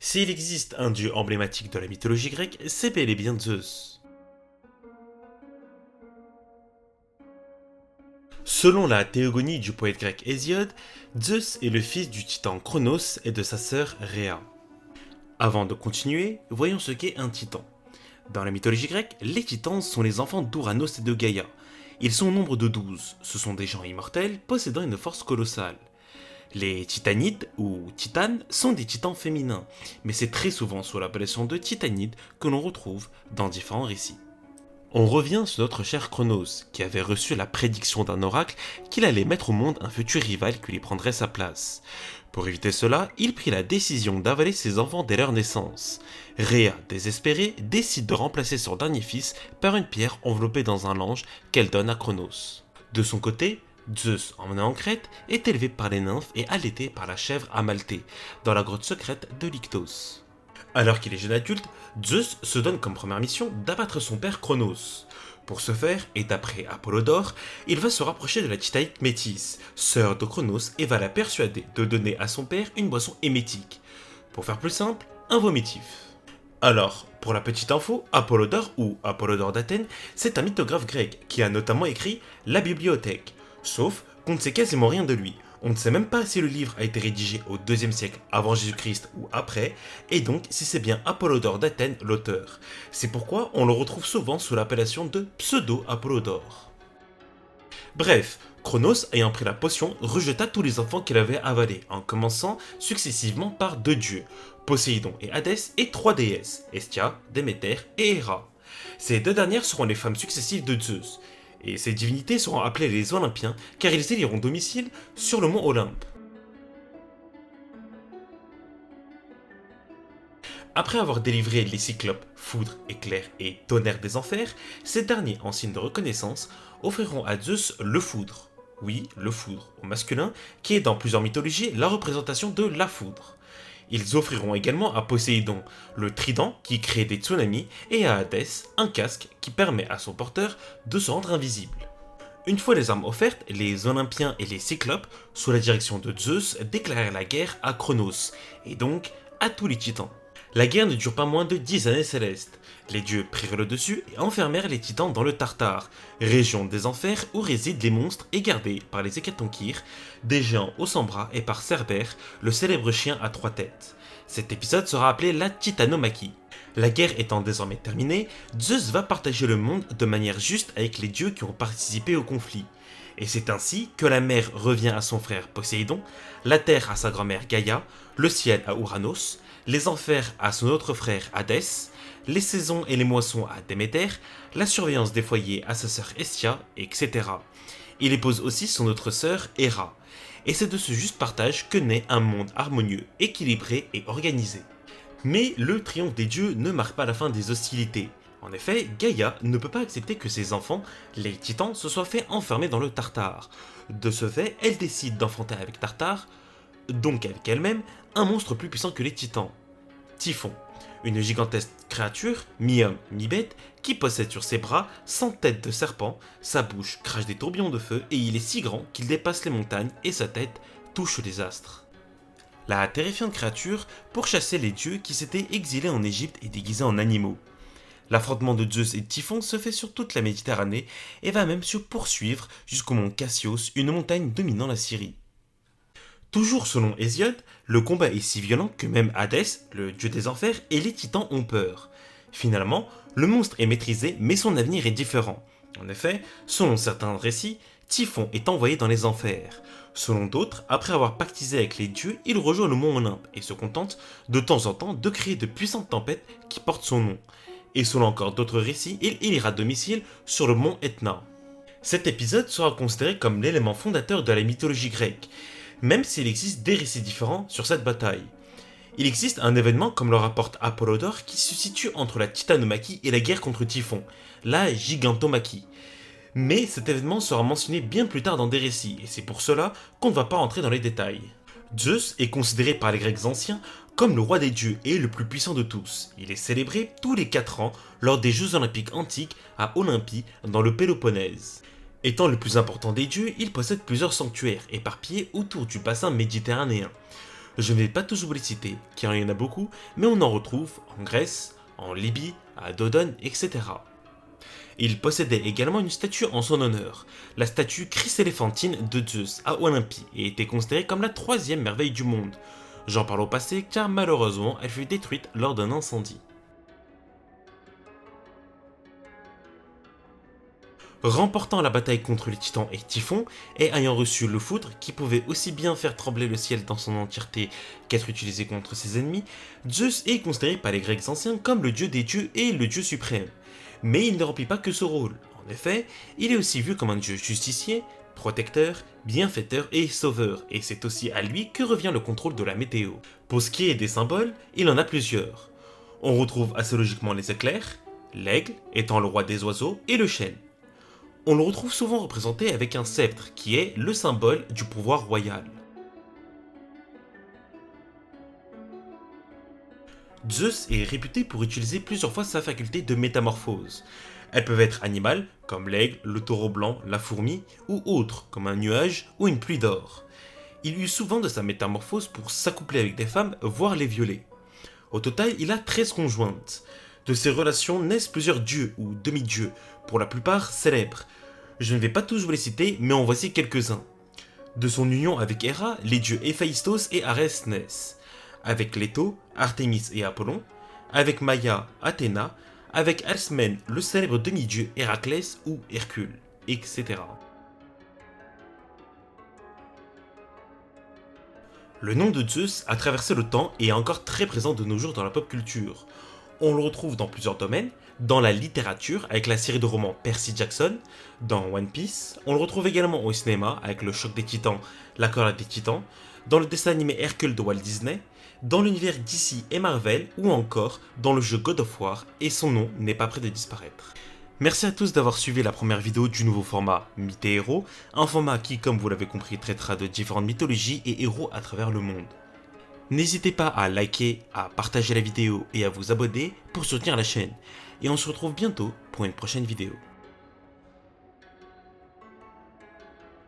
S'il existe un dieu emblématique de la mythologie grecque, c'est bel et bien Zeus. Selon la théogonie du poète grec Hésiode, Zeus est le fils du titan Cronos et de sa sœur Rhea. Avant de continuer, voyons ce qu'est un titan. Dans la mythologie grecque, les titans sont les enfants d'Ouranos et de Gaïa. Ils sont au nombre de 12, ce sont des gens immortels possédant une force colossale. Les titanides, ou titanes, sont des titans féminins, mais c'est très souvent sous l'appellation de titanides que l'on retrouve dans différents récits. On revient sur notre cher Cronos, qui avait reçu la prédiction d'un oracle qu'il allait mettre au monde un futur rival qui lui prendrait sa place. Pour éviter cela, il prit la décision d'avaler ses enfants dès leur naissance. Rhea, désespérée, décide de remplacer son dernier fils par une pierre enveloppée dans un lange qu'elle donne à Cronos. De son côté, Zeus, emmené en Crète, est élevé par les nymphes et allaité par la chèvre Amalthée, dans la grotte secrète de Lyktos. Alors qu'il est jeune adulte, Zeus se donne comme première mission d'abattre son père Cronos. Pour ce faire, et d'après Apollodore, il va se rapprocher de la titanide Métis, sœur de Cronos, et va la persuader de donner à son père une boisson émétique. Pour faire plus simple, un vomitif. Alors, pour la petite info, Apollodore, ou Apollodore d'Athènes, c'est un mythographe grec qui a notamment écrit La Bibliothèque. Sauf qu'on ne sait quasiment rien de lui. On ne sait même pas si le livre a été rédigé au IIe siècle avant Jésus-Christ ou après, et donc si c'est bien Apollodore d'Athènes l'auteur. C'est pourquoi on le retrouve souvent sous l'appellation de pseudo-Apollodore. Bref, Cronos, ayant pris la potion, rejeta tous les enfants qu'il avait avalés, en commençant successivement par 2 dieux, Poséidon et Hadès, et 3 déesses, Hestia, Déméter et Héra. Ces 2 dernières seront les femmes successives de Zeus, et ces divinités seront appelées les Olympiens car ils éliront domicile sur le mont Olympe. Après avoir délivré les cyclopes, foudre, éclair et tonnerre des enfers, ces derniers, en signe de reconnaissance, offriront à Zeus le foudre. Oui, le foudre, au masculin, qui est dans plusieurs mythologies la représentation de la foudre. Ils offriront également à Poséidon le trident qui crée des tsunamis et à Hadès un casque qui permet à son porteur de se rendre invisible. Une fois les armes offertes, les Olympiens et les Cyclopes, sous la direction de Zeus, déclarèrent la guerre à Cronos, et donc à tous les titans. La guerre ne dure pas moins de 10 années célestes. Les dieux prirent le dessus et enfermèrent les titans dans le Tartare, région des enfers où résident les monstres et gardés par les Hécatonchires, des géants aux 100 bras et par Cerbère, le célèbre chien à 3 têtes. Cet épisode sera appelé la Titanomachie. La guerre étant désormais terminée, Zeus va partager le monde de manière juste avec les dieux qui ont participé au conflit. Et c'est ainsi que la mer revient à son frère Poséidon, la terre à sa grand-mère Gaïa, le ciel à Ouranos, les enfers à son autre frère Hadès, les saisons et les moissons à Déméter, la surveillance des foyers à sa sœur Hestia, etc. Il épouse aussi son autre sœur Héra. Et c'est de ce juste partage que naît un monde harmonieux, équilibré et organisé. Mais le triomphe des dieux ne marque pas la fin des hostilités. En effet, Gaïa ne peut pas accepter que ses enfants, les titans, se soient fait enfermer dans le Tartare. De ce fait, elle décide d'enfanter avec Tartare, donc avec elle-même, un monstre plus puissant que les titans. Typhon, une gigantesque créature, mi-homme, mi-bête, qui possède sur ses bras 100 têtes de serpent, sa bouche crache des tourbillons de feu et il est si grand qu'il dépasse les montagnes et sa tête touche les astres. La terrifiante créature pourchassait les dieux qui s'étaient exilés en Égypte et déguisés en animaux. L'affrontement de Zeus et de Typhon se fait sur toute la Méditerranée et va même se poursuivre jusqu'au mont Cassios, une montagne dominant la Syrie. Toujours selon Hésiode, le combat est si violent que même Hadès, le dieu des enfers, et les titans ont peur. Finalement, le monstre est maîtrisé mais son avenir est différent. En effet, selon certains récits, Typhon est envoyé dans les enfers. Selon d'autres, après avoir pactisé avec les dieux, il rejoint le mont Olympe et se contente de temps en temps de créer de puissantes tempêtes qui portent son nom. Et selon encore d'autres récits, il ira domicile sur le mont Etna. Cet épisode sera considéré comme l'élément fondateur de la mythologie grecque, même s'il existe des récits différents sur cette bataille. Il existe un événement comme le rapporte Apollodore qui se situe entre la Titanomachie et la guerre contre Typhon, la Gigantomachie. Mais cet événement sera mentionné bien plus tard dans des récits, et c'est pour cela qu'on ne va pas rentrer dans les détails. Zeus est considéré par les Grecs anciens comme le roi des dieux et le plus puissant de tous. Il est célébré tous les 4 ans lors des Jeux Olympiques antiques à Olympie dans le Péloponnèse. Étant le plus important des dieux, il possède plusieurs sanctuaires éparpillés autour du bassin méditerranéen. Je ne vais pas tous vous les citer, car il y en a beaucoup, mais on en retrouve en Grèce, en Libye, à Dodone, etc. Il possédait également une statue en son honneur, la statue Chryséléphantine de Zeus à Olympie, et était considérée comme la troisième merveille du monde. J'en parle au passé car malheureusement elle fut détruite lors d'un incendie. Remportant la bataille contre les titans et Typhon, et ayant reçu le foudre qui pouvait aussi bien faire trembler le ciel dans son entièreté qu'être utilisé contre ses ennemis, Zeus est considéré par les Grecs anciens comme le dieu des dieux et le dieu suprême. Mais il ne remplit pas que ce rôle. En effet, il est aussi vu comme un dieu justicier, protecteur, bienfaiteur et sauveur, et c'est aussi à lui que revient le contrôle de la météo. Pour ce qui est des symboles, il en a plusieurs. On retrouve assez logiquement les éclairs, l'aigle étant le roi des oiseaux et le chêne. On le retrouve souvent représenté avec un sceptre qui est le symbole du pouvoir royal. Zeus est réputé pour utiliser plusieurs fois sa faculté de métamorphose. Elles peuvent être animales, comme l'aigle, le taureau blanc, la fourmi, ou autres, comme un nuage ou une pluie d'or. Il use souvent de sa métamorphose pour s'accoupler avec des femmes, voire les violer. Au total, il a 13 conjointes. De ces relations naissent plusieurs dieux ou demi-dieux, pour la plupart célèbres. Je ne vais pas tous vous les citer, mais en voici quelques-uns. De son union avec Héra, les dieux Héphaïstos et Arès naissent. Avec Leto, Artémis et Apollon. Avec Maïa, Athéna. Avec Alcmène, le célèbre demi-dieu Héraclès ou Hercule, etc. Le nom de Zeus a traversé le temps et est encore très présent de nos jours dans la pop culture. On le retrouve dans plusieurs domaines, dans la littérature avec la série de romans Percy Jackson, dans One Piece, on le retrouve également au cinéma avec le choc des titans, la colère des titans, dans le dessin animé Hercule de Walt Disney, dans l'univers DC et Marvel ou encore dans le jeu God of War et son nom n'est pas près de disparaître. Merci à tous d'avoir suivi la première vidéo du nouveau format Mythes et Héros, un format qui, comme vous l'avez compris, traitera de différentes mythologies et héros à travers le monde. N'hésitez pas à liker, à partager la vidéo et à vous abonner pour soutenir la chaîne. Et on se retrouve bientôt pour une prochaine vidéo.